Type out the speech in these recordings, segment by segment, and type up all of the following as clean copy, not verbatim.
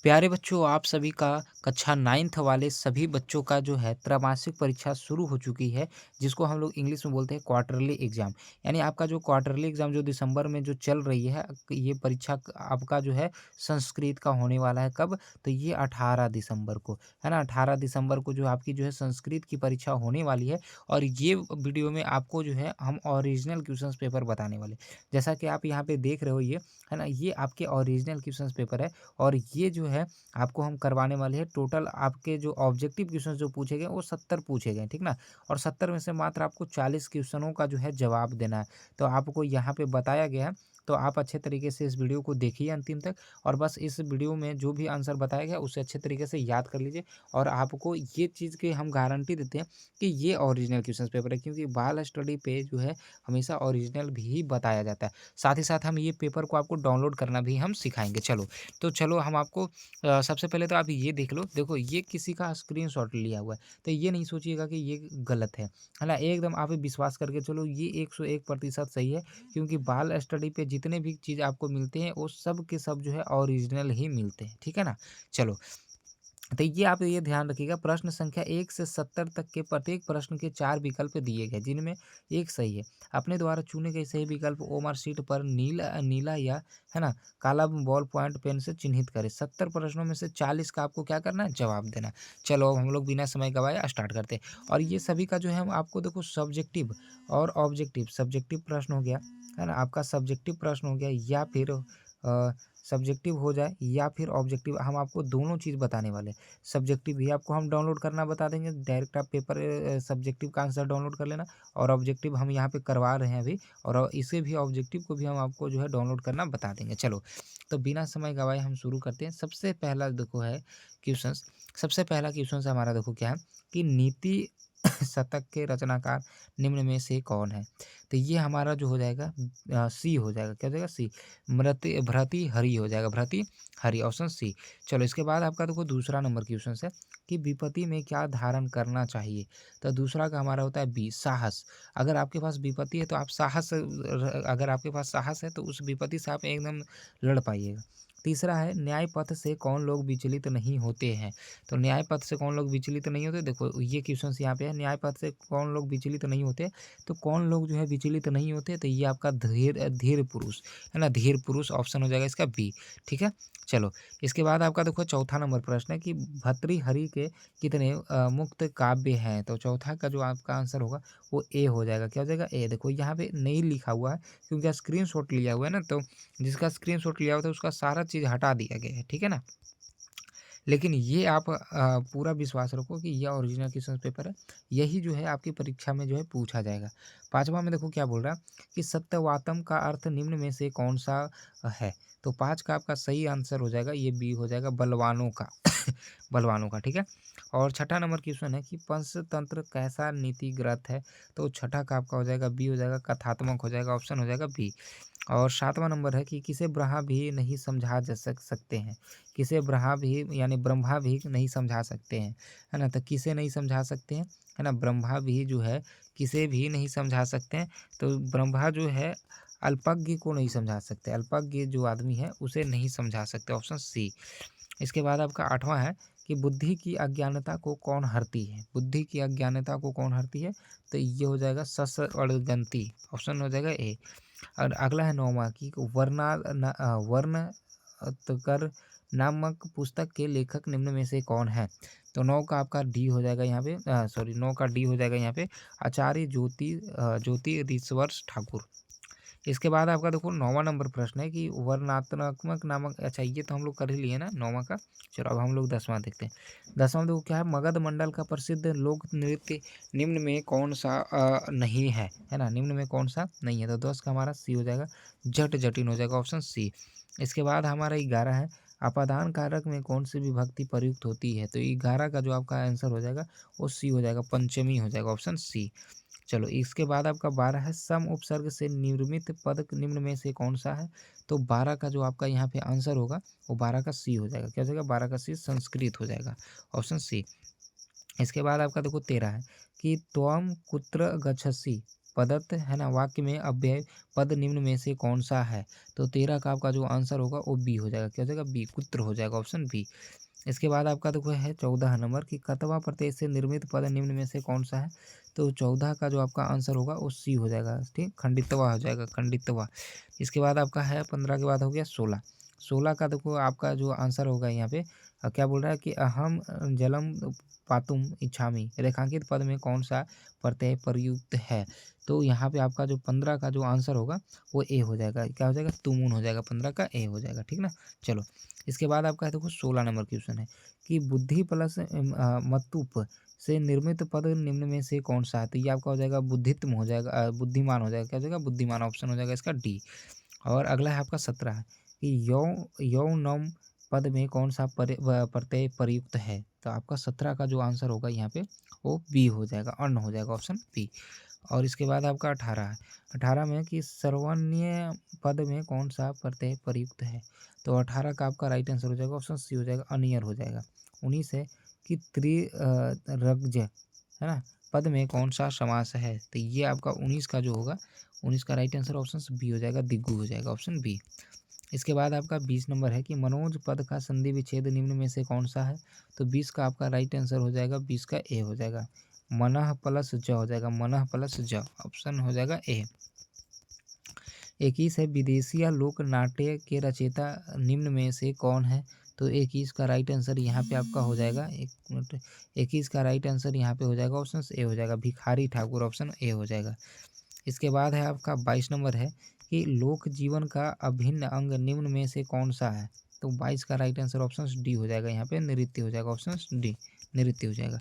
प्यारे बच्चों, आप सभी का कक्षा 9th वाले सभी बच्चों का जो है त्रैमासिक परीक्षा शुरू हो चुकी है, जिसको हम लोग इंग्लिश में बोलते हैं क्वार्टरली एग्ज़ाम। यानी आपका जो क्वार्टरली एग्ज़ाम जो दिसंबर में जो चल रही है, ये परीक्षा आपका जो है संस्कृत का होने वाला है कब? तो ये 18 दिसंबर को, है ना? 18 दिसंबर को जो आपकी जो है संस्कृत की परीक्षा होने वाली है और ये वीडियो में आपको जो है हम ओरिजिनल क्वेश्चंस पेपर बताने वाले। जैसा कि आप यहाँ पे देख रहे हो ये, है ना? ये आपके ओरिजिनल क्वेश्चंस पेपर है और ये जो है आपको हम करवाने वाले हैं। टोटल आपके जो ऑब्जेक्टिव क्वेश्चन जो पूछे गए वो 70 पूछे गए, ठीक ना? और 70 में से मात्र आपको 40 क्वेश्चनों का जो है जवाब देना है। तो आपको यहाँ पे बताया गया है, तो आप अच्छे तरीके से इस वीडियो को देखिए अंतिम तक और बस इस वीडियो में जो भी आंसर बताया गया उसे अच्छे तरीके से याद कर लीजिए। और आपको ये चीज़ की हम गारंटी देते हैं कि ये ओरिजिनल क्वेश्चन पेपर है, क्योंकि बाल स्टडी पे जो है हमेशा ओरिजिनल भी बताया जाता है। साथ ही साथ हम ये पेपर को आपको डाउनलोड करना भी हम सिखाएंगे। चलो हम आपको सबसे पहले तो आप ये देख लो, देखो ये किसी का स्क्रीनशॉट लिया हुआ है, तो ये नहीं सोचिएगा कि ये गलत है ना? एकदम आप विश्वास करके चलो, ये 101% सही है, क्योंकि बाल स्टडी पे जितने भी चीज़ आपको मिलते हैं, वो सब के सब जो है ओरिजिनल ही मिलते हैं, ठीक है ना? चलो, तो ये आप ये ध्यान रखिएगा, प्रश्न संख्या 1 से 70 तक के प्रत्येक प्रश्न के 4 विकल्प दिए गए, जिनमें एक सही है। अपने द्वारा चुने गए सही विकल्प ओमर शीट पर नीला नीला या है ना काला बॉल पॉइंट पेन से चिन्हित करें। 70 प्रश्नों में से 40 का आपको क्या करना है? जवाब देना है। चलो अब हम लोग बिना समय गवाए स्टार्ट करते हैं। और ये सभी का जो है हम आपको देखो सब्जेक्टिव और ऑब्जेक्टिव, सब्जेक्टिव प्रश्न हो गया, है ना? आपका सब्जेक्टिव प्रश्न हो गया या फिर सब्जेक्टिव हो जाए या फिर ऑब्जेक्टिव, हम आपको दोनों चीज़ बताने वाले हैं। सब्जेक्टिव भी आपको हम डाउनलोड करना बता देंगे, डायरेक्ट आप पेपर सब्जेक्टिव का आंसर डाउनलोड कर लेना। और ऑब्जेक्टिव हम यहाँ पे करवा रहे हैं अभी, और इसे भी ऑब्जेक्टिव को भी हम आपको जो है डाउनलोड करना बता देंगे। चलो, तो बिना समय गवाए हम शुरू करते हैं। सबसे पहला देखो है क्वेश्चंस। सबसे पहला क्वेश्चन हमारा देखो क्या है कि नीति शतक के रचनाकार निम्न में से कौन है? तो ये हमारा जो हो जाएगा सी हो जाएगा। क्या हो जाएगा? सी। भर्तृहरि हो जाएगा, भर्तृहरि, ऑप्शन सी। चलो, इसके बाद आपका देखो दूसरा नंबर क्वेश्चन है कि विपत्ति में क्या धारण करना चाहिए? तो दूसरा का हमारा होता है बी, साहस। अगर आपके पास विपत्ति है तो आप साहस अगर आपके पास साहस है तो उस विपत्ति से आप एकदम लड़ पाइएगा। तीसरा है न्याय पथ से कौन लोग विचलित नहीं होते हैं? तो न्याय पथ से कौन लोग विचलित नहीं होते? देखो ये क्वेश्चन यहाँ पे है, न्याय पथ से कौन लोग विचलित नहीं होते? तो कौन लोग जो है विचलित नहीं होते? तो ये आपका धीर धीर पुरुष, है ना? धीर पुरुष ऑप्शन हो जाएगा इसका बी, ठीक है? चलो, इसके बाद आपका देखो चौथा नंबर प्रश्न है कि भर्तृहरि के कितने मुक्त काव्य हैं? तो चौथा का जो आपका आंसर होगा वो ए हो जाएगा। क्या हो जाएगा? ए। देखो यहाँ पे नहीं लिखा हुआ है, क्योंकि स्क्रीनशॉट लिया हुआ है ना, तो जिसका स्क्रीनशॉट लिया हुआ था उसका सारा चीज़ हटा दिया गया है, ठीक है ना? लेकिन ये आप पूरा विश्वास रखो कि यह ओरिजिनल क्वेश्चन पेपर है, यही जो है आपकी परीक्षा में जो है पूछा जाएगा। पाँचवा में देखो क्या बोल रहा है कि सत्यवातम का अर्थ निम्न में से कौन-सा है? तो 5 का आपका सही आंसर हो जाएगा, ये बी हो जाएगा, बलवानों का। बलवानों का, ठीक है? और छठा नंबर क्वेश्चन है कि पंचतंत्र कैसा नीति ग्रंथ है? तो छठा का आपका हो जाएगा बी हो जाएगा, कथात्मक हो जाएगा, ऑप्शन हो जाएगा बी। और 7वाँ नंबर है कि किसे ब्रह्मा भी नहीं समझा जा सकते हैं? किसे ब्रह्मा भी यानी ब्रह्मा भी नहीं समझा सकते हैं, है ना? तो किसे नहीं समझा सकते हैं, है ना? ब्रह्मा भी जो है किसे भी नहीं समझा सकते हैं, तो ब्रह्मा जो है अल्पज्ञ को नहीं समझा सकते, अल्पज्ञ जो आदमी है उसे नहीं समझा सकते, ऑप्शन सी। इसके बाद आपका 8वाँ है कि बुद्धि की अज्ञानता को कौन हरती है? बुद्धि की अज्ञानता को कौन हरती है? तो ये हो जाएगा सस्वरगंती, ऑप्शन हो जाएगा ए। और अगला है 9वां कि वर्णतकर नामक पुस्तक के लेखक निम्न में से कौन है? तो 9 का आपका डी हो जाएगा यहाँ पे, सॉरी 9 का डी हो जाएगा यहाँ पे, आचार्य ज्योतिरीश्वर ठाकुर। इसके बाद आपका देखो 9वां नंबर प्रश्न है कि वर्णनात्मक नामक, अच्छा ये तो हम लोग कर ही लिए ना 9वां का। चलो अब हम लोग 10वां देखते हैं। 10वां देखो क्या है, मगध मंडल का प्रसिद्ध लोक नृत्य निम्न में कौन सा नहीं है ना? निम्न में कौन सा नहीं है? तो 10 का हमारा सी हो जाएगा, जट जटिन हो जाएगा, ऑप्शन सी। इसके बाद हमारा 11 है, अपादान कारक में कौन सी विभक्ति प्रयुक्त होती है? तो 11 का जो आपका आंसर हो जाएगा वो सी हो जाएगा, पंचमी हो जाएगा, ऑप्शन सी। चलो, इसके बाद आपका 12 है, सम उपसर्ग से निर्मित पद निम्न में से कौन सा है? तो 12 का जो आपका यहाँ पे आंसर होगा वो 12 का सी हो जाएगा। क्या हो जाएगा? 12 का सी, संस्कृत हो जाएगा, ऑप्शन सी। इसके बाद आपका देखो 13 है कि त्वम कुत्र गच्छसि? पदत्त है ना, वाक्य में अव्यय पद निम्न में से कौन सा है? तो 13 का आपका जो आंसर होगा वो बी हो जाएगा। क्या हो जाएगा? बी, पुत्र हो जाएगा, ऑप्शन बी। इसके बाद आपका देखो है 14 नंबर कि कतवा प्रत्यय से निर्मित पद निम्न में से कौन सा है? तो 14 का जो आपका आंसर होगा वो सी हो जाएगा, ठीक, खंडितवा हो जाएगा, खंडितवा। इसके बाद आपका है 15 के बाद हो गया 16। 16 का देखो आपका जो आंसर होगा यहाँ पे क्या बोल रहा है कि अहम जलम पातुम इच्छामि रेखांकित पद में कौन सा प्रत्यय प्रयुक्त है? तो यहाँ पे आपका जो 15 का जो आंसर होगा वो ए हो जाएगा। क्या हो जाएगा? तुमुन हो जाएगा, 15 का ए हो जाएगा, ठीक ना। चलो, इसके बाद आपका देखो 16 नंबर क्वेश्चन है कि बुद्धि प्लस मतुप से निर्मित पद निम्न में से कौन सा है? तो ये आपका हो जाएगा बुद्धित्म हो जाएगा, बुद्धिमान हो जाएगा। क्या हो जाएगा? बुद्धिमान, ऑप्शन हो जाएगा इसका डी। और अगला है आपका 17 कि यौनम पद में कौन सा प्रत्यय प्रयुक्त है? तो आपका 17 का जो आंसर होगा यहाँ पे वो बी हो जाएगा, अन्न हो जाएगा, ऑप्शन बी। और इसके बाद आपका 18 है। 18 में कि सर्वन्य पद में कौन सा प्रत्यय प्रयुक्त है? तो 18 का आपका राइट आंसर हो जाएगा, ऑप्शन सी हो जाएगा, अनियर हो जाएगा। 19 है कि त्रिरज है ना, पद में कौन सा समास है? तो ये आपका 19 का जो होगा, 19 का राइट आंसर ऑप्शन बी हो जाएगा, दिग्गु हो जाएगा, ऑप्शन बी। इसके बाद आपका 20 नंबर है कि मनोज पद का संधि विच्छेद निम्न में से कौन सा है? तो 20 का आपका राइट आंसर हो जाएगा, 20 का ए हो जाएगा, मनः प्लस ज हो जाएगा, मनः प्लस ज, ऑप्शन हो जाएगा ए। 21 है विदेशिया लोक नाट्य के रचयिता निम्न में से कौन है? तो 21 का राइट आंसर यहाँ पे आपका हो जाएगा, एक मिनट, 21 का राइट आंसर यहाँ पे हो जाएगा, ऑप्शन ए हो जाएगा, भिखारी ठाकुर, ऑप्शन ए हो जाएगा। इसके बाद है आपका 22 नंबर है कि लोक जीवन का अभिन्न अंग निम्न में से कौन सा है? तो 22 का राइट आंसर ऑप्शन डी हो जाएगा, यहाँ पे नृत्य हो जाएगा, ऑप्शन डी, नृत्य हो जाएगा।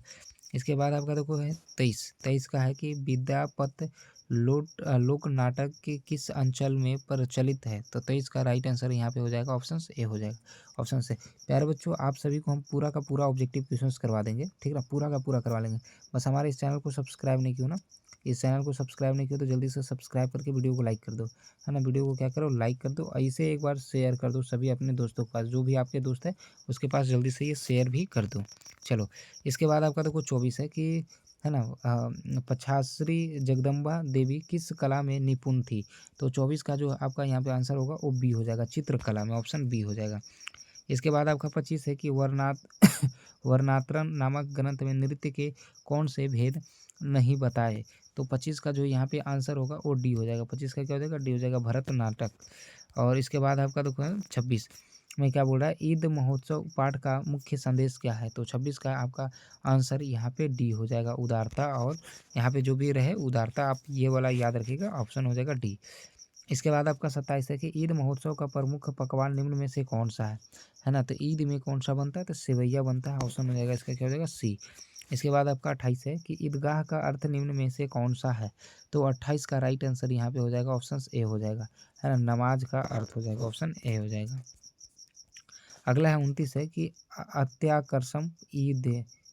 इसके बाद आपका देखो है 23 का है कि विद्यापत लोक नाटक के किस अंचल में प्रचलित है? तो 23 का राइट आंसर यहाँ पे हो जाएगा, ऑप्शन ए हो जाएगा, ऑप्शन से। प्यारे बच्चों, आप सभी को हम पूरा का पूरा ऑब्जेक्टिव क्वेश्चंस करवा देंगे, ठीक है, पूरा का पूरा करवा लेंगे। बस हमारे इस चैनल को सब्सक्राइब नहीं किया ना, इस चैनल को सब्सक्राइब नहीं किया तो जल्दी से सब्सक्राइब करके वीडियो को लाइक कर दो, है ना। वीडियो को क्या करो, लाइक कर दो, ऐसे एक बार शेयर कर दो सभी अपने दोस्तों के पास, जो भी आपके दोस्त है उसके पास जल्दी से ये शेयर भी कर दो। चलो, इसके बाद आपका देखो 24 है कि है ना, पछाश्री जगदम्बा देवी किस कला में निपुण थी? तो 24 का जो आपका यहाँ पे आंसर होगा वो बी हो जाएगा, चित्रकला में, ऑप्शन बी हो जाएगा। इसके बाद आपका 25 है कि वर्णात्रन नामक ग्रंथ में नृत्य के कौन से भेद नहीं बताए? तो 25 का जो यहाँ पे आंसर होगा वो डी हो जाएगा, 25 का क्या हो जाएगा, डी हो जाएगा, भरतनाट्यम। और इसके बाद आपका देखो 26 में क्या बोल रहा है, ईद महोत्सव पाठ का मुख्य संदेश क्या है? तो 26 का आपका आंसर यहाँ पे डी हो जाएगा, उदारता। और यहाँ पे जो भी रहे उदारता, आप ये वाला याद रखिएगा, ऑप्शन हो जाएगा डी। इसके बाद आपका 27 है कि ईद महोत्सव का प्रमुख पकवान निम्न में से कौन सा है ना। तो ईद में कौन सा बनता है? तो सेवैया बनता है, ऑप्शन हो जाएगा इसका, क्या हो जाएगा, सी। इसके बाद आपका 28 है कि ईदगाह का अर्थ निम्न में से कौन सा है? तो 28 का राइट आंसर यहाँ पे हो जाएगा, ऑप्शन ए हो जाएगा, है ना, नमाज का अर्थ हो जाएगा, ऑप्शन ए हो जाएगा। अगला है 29 है कि अत्याकर्षम ईद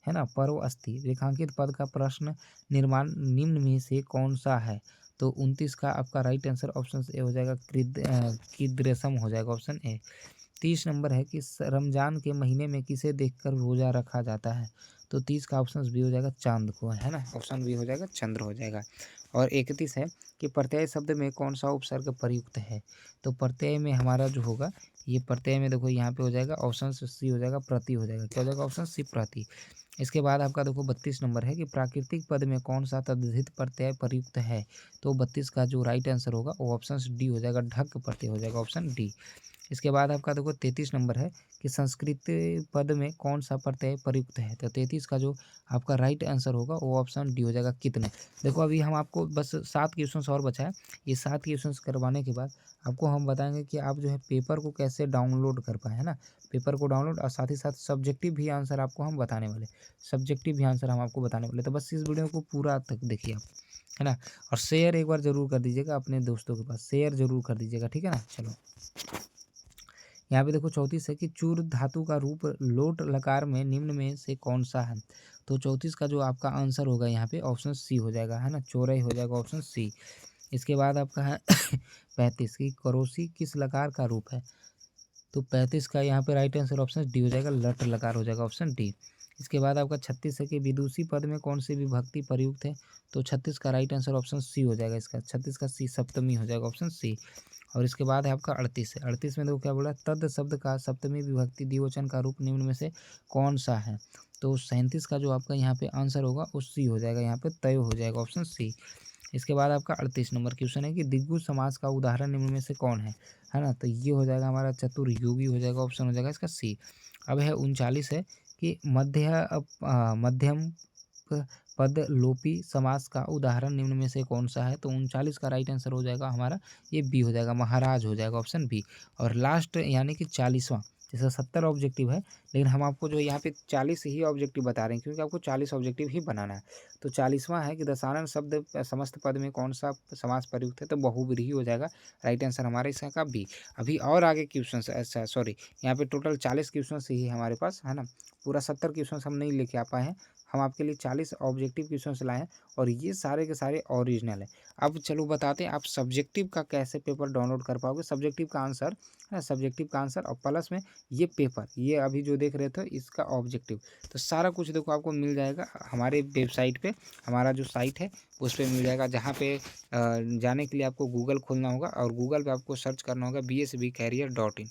है ना पर्व अस्थि रेखांकित पद का प्रश्न निर्माण निम्न में से कौन सा है? तो 29 का आपका राइट आंसर ऑप्शन ए हो जाएगा, कीदृशम हो जाएगा, ऑप्शन ए। 30 नंबर है कि रमजान के महीने में किसे देखकर रोजा रखा जाता है? तो 30 का ऑप्शन बी हो जाएगा, चांद को, है ना, ऑप्शन बी हो जाएगा, चंद्र हो जाएगा। और 31 है कि प्रत्यय शब्द में कौन सा उपसर्ग प्रयुक्त है? तो प्रत्यय में हमारा जो होगा, ये प्रत्यय में देखो यहाँ पे हो जाएगा, ऑप्शन सी हो जाएगा, प्रति हो जाएगा, क्या हो जाएगा, ऑप्शन सी, प्रति। इसके बाद आपका देखो 32 नंबर है कि प्राकृतिक पद में कौन सा तद्धित प्रत्यय प्रयुक्त है? तो 32 का जो राइट आंसर होगा वो ऑप्शन डी हो जाएगा, ढक प्रत्यय हो जाएगा, ऑप्शन डी। इसके बाद आपका देखो 33 नंबर है कि संस्कृत पद में कौन सा प्रत्यय प्रयुक्त है? तो 33 का जो आपका राइट आंसर होगा वो ऑप्शन डी हो जाएगा, कितने। देखो अभी हम आपको बस 7 क्वेश्चन और बचा है, ये 7 क्वेश्चन करवाने के बाद आपको हम बताएंगे कि आप जो है पेपर को कैसे डाउनलोड कर पाए, है ना, पेपर को डाउनलोड, और साथ ही साथ सब्जेक्टिव भी आंसर आपको हम बताने वाले, सब्जेक्टिव भी आंसर हम आपको बताने वाले। तो बस इस वीडियो को पूरा तक देखिए आप, है ना, और शेयर एक बार ज़रूर कर दीजिएगा अपने दोस्तों के पास, शेयर ज़रूर कर दीजिएगा, ठीक है ना। चलो, यहाँ पे देखो 34 है कि चूर धातु का रूप लोट लकार में निम्न में से कौन सा है? तो 34 का जो आपका आंसर होगा यहाँ पे ऑप्शन सी हो जाएगा, है ना, चौरई हो जाएगा, ऑप्शन सी। इसके बाद आपका है 35 की करोसी किस लकार का रूप है? तो 35 का यहाँ पे राइट आंसर ऑप्शन डी हो जाएगा, लट लकार हो जाएगा, ऑप्शन डी। इसके बाद आपका 36 है कि विदुषी पद में कौन सी विभक्ति प्रयुक्त है, तो 36 का राइट आंसर ऑप्शन सी हो जाएगा इसका, 36 का सी सप्तमी हो जाएगा ऑप्शन सी। और इसके बाद है आपका 38 है, 38 में देखो क्या बोला, तद शब्द का सप्तमी विभक्ति द्विवचन का रूप निम्न में से कौन सा है, तो 37 का जो आपका यहाँ पे आंसर होगा वो सी हो जाएगा, यहाँ पे तय हो जाएगा ऑप्शन सी। इसके बाद आपका 38 नंबर क्वेश्चन है कि दिग्गु समास का उदाहरण निम्न में से कौन है ना, तो ये हो जाएगा हमारा चतुर्युगी हो जाएगा, ऑप्शन हो जाएगा इसका सी। अब है 39 है कि मध्यम पद लोपी समास का उदाहरण निम्न में से कौन सा है, तो 39 का राइट आंसर हो जाएगा हमारा ये बी हो जाएगा, महाराज हो जाएगा ऑप्शन बी। और लास्ट यानी कि 40वां, जैसे 70 ऑब्जेक्टिव है लेकिन हम आपको जो यहाँ पे 40 ही ऑब्जेक्टिव बता रहे हैं क्योंकि आपको 40 ऑब्जेक्टिव ही बनाना है। तो 40वां है कि दशानन शब्द समस्त पद में कौन सा समास प्रयुक्त है, तो बहुव्रीहि हो जाएगा, राइट आंसर हमारा इसका का बी। अभी और आगे क्वेश्चन, अच्छा सॉरी, यहाँ पे टोटल 40 क्वेश्चन ही हमारे पास है ना, पूरा 70 क्वेश्चन हम नहीं लेके आ पाए हैं, हम आपके लिए 40 ऑब्जेक्टिव क्वेश्चन लाए हैं और ये सारे के सारे ओरिजिनल है। अब चलो बताते हैं आप सब्जेक्टिव का कैसे पेपर डाउनलोड कर पाओगे, सब्जेक्टिव का आंसर है, सब्जेक्टिव का आंसर और प्लस में ये पेपर, ये अभी जो देख रहे थे इसका ऑब्जेक्टिव, तो सारा कुछ देखो आपको मिल जाएगा हमारे वेबसाइट पे, हमारा जो साइट है उस पर मिल जाएगा, जहाँ पे जाने के लिए आपको गूगल खोलना होगा और गूगल पे आपको सर्च करना होगा bsbcareer.in,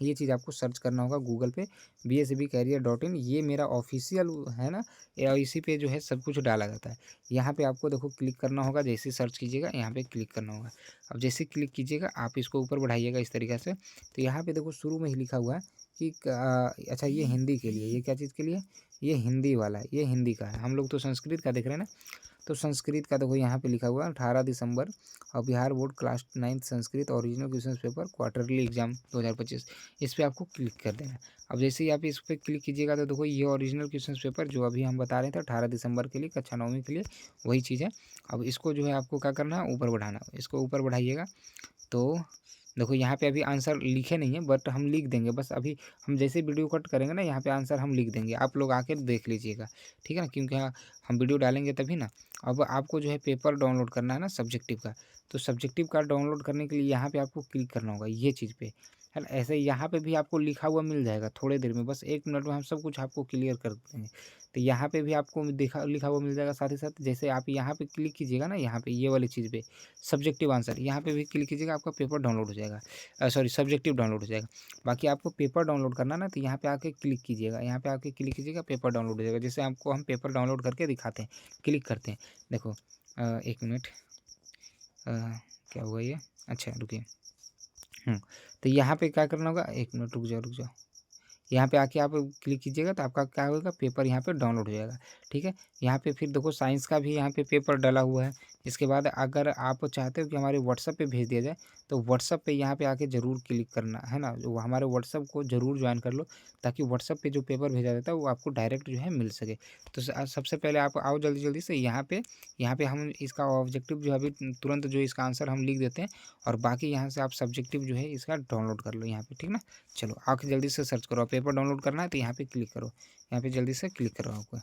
ये चीज़ आपको सर्च करना होगा गूगल पे bsbcareer.in, ये मेरा ऑफिशियल है ना, या इसी पे जो है सब कुछ डाला जाता है। यहाँ पे आपको देखो क्लिक करना होगा, जैसे सर्च कीजिएगा यहाँ पे क्लिक करना होगा। अब जैसे क्लिक कीजिएगा आप इसको ऊपर बढ़ाइएगा इस तरीके से, तो यहाँ पे देखो शुरू में ही लिखा हुआ है कि अच्छा ये हिंदी के लिए, ये क्या चीज़ के लिए, ये हिंदी वाला है, ये हिंदी का है, हम लोग तो संस्कृत का देख रहे हैं ना, तो संस्कृत का देखो यहाँ पे लिखा हुआ है 18 दिसंबर और Bihar board class 9 Sanskrit original question paper quarterly exam 2025, इस पर आपको क्लिक कर देना है। अब जैसे ही आप इस पर क्लिक कीजिएगा तो देखो ये ओरिजिनल क्वेश्चन पेपर जो अभी हम बता रहे थे 18 दिसंबर के लिए कक्षा 9वीं के लिए, वही चीज़ है। अब इसको जो है आपको क्या करना है, ऊपर बढ़ाना, इसको ऊपर बढ़ाइएगा तो देखो यहाँ पे अभी आंसर लिखे नहीं है बट हम लिख देंगे, बस अभी हम जैसे वीडियो कट करेंगे ना यहाँ पे आंसर हम लिख देंगे, आप लोग आके देख लीजिएगा, ठीक है ना, क्योंकि हम वीडियो डालेंगे तभी ना। अब आपको जो है पेपर डाउनलोड करना है ना सब्जेक्टिव का, तो सब्जेक्टिव का डाउनलोड करने के लिए यहाँ पे आपको क्लिक करना होगा ये चीज़ पे, है ना, ऐसे यहाँ पे भी आपको लिखा हुआ मिल जाएगा थोड़े देर में, बस 1 मिनट में हम सब कुछ आपको क्लियर कर देंगे। तो यहाँ पे भी आपको लिखा हुआ मिल जाएगा, साथ ही साथ जैसे आप यहाँ पे क्लिक कीजिएगा ना, यहाँ पे ये वाली चीज़ पे सब्जेक्टिव आंसर, यहाँ पे भी क्लिक कीजिएगा आपका पेपर डाउनलोड हो जाएगा, सॉरी सब्जेक्टिव डाउनलोड हो जाएगा। बाकी आपको पेपर डाउनलोड करना ना, तो यहाँ पे आके क्लिक कीजिएगा, यहाँ पे आके क्लिक कीजिएगा पेपर डाउनलोड हो जाएगा, जैसे आपको हम पेपर डाउनलोड करके दिखाते हैं, क्लिक करते हैं, देखो 1 मिनट, क्या हुआ ये, अच्छा रुकिए, तो यहाँ पे क्या करना होगा, 1 मिनट रुक जाओ, यहाँ पे आके आप क्लिक कीजिएगा तो आपका क्या होगा, पेपर यहाँ पे डाउनलोड हो जाएगा, ठीक है। यहाँ पे फिर देखो साइंस का भी यहाँ पे पेपर डाला हुआ है। इसके बाद अगर आप चाहते हो कि हमारे व्हाट्सएप पे भेज दिया जाए तो व्हाट्सएप पे यहाँ पे आके ज़रूर क्लिक करना है ना, वो हमारे व्हाट्सएप को ज़रूर ज्वाइन कर लो, ताकि व्हाट्सएप पे जो पेपर भेजा जाता है वो आपको डायरेक्ट जो है मिल सके। तो सबसे पहले आप आओ जल्दी जल्दी से यहाँ पे हम इसका ऑब्जेक्टिव जो अभी तुरंत जो इसका आंसर हम लिख देते हैं, और बाकी यहाँ से आप सब्जेक्टिव जो है इसका डाउनलोड कर लो यहाँ पे, ठीक ना। चलो आके जल्दी से सर्च करो, पेपर डाउनलोड करना है तो यहाँ पे क्लिक करो, यहाँ पे जल्दी से क्लिक करो आपको।